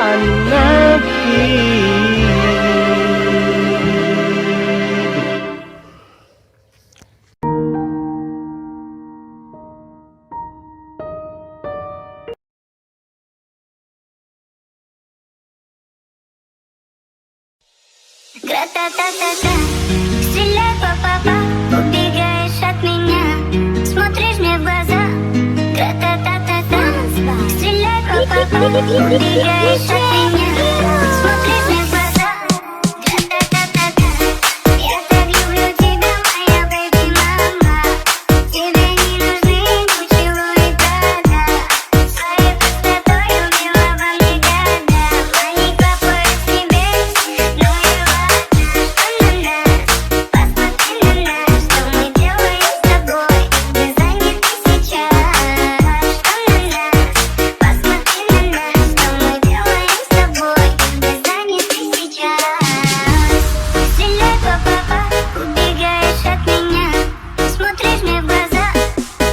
النبي. Гра-та-та-та-та, стреляй, па-па-па, убегаешь от меня, смотришь мне в глаза. Гра-та-та-та-та, стреляй, па-па-па, убегаешь от меня, смотришь мне в глаза. Гра-та-та-та-та, я так люблю тебя, моя бэйби-мама. Тебе не нужны поцелуи, да-да. Своей простотой убила во мне года. Маленькая поезд небес, ну и убегаешь от меня, смотришь мне в глаза.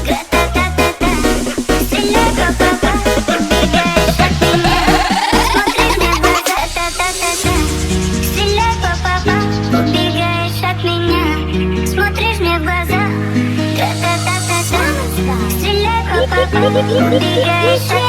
Гра-та-та-та-та, стреляй, па-па-па, убегаешь от меня, смотришь мне в глаза. Та-та-та-та, стреляй, па-па-па, убегаешь от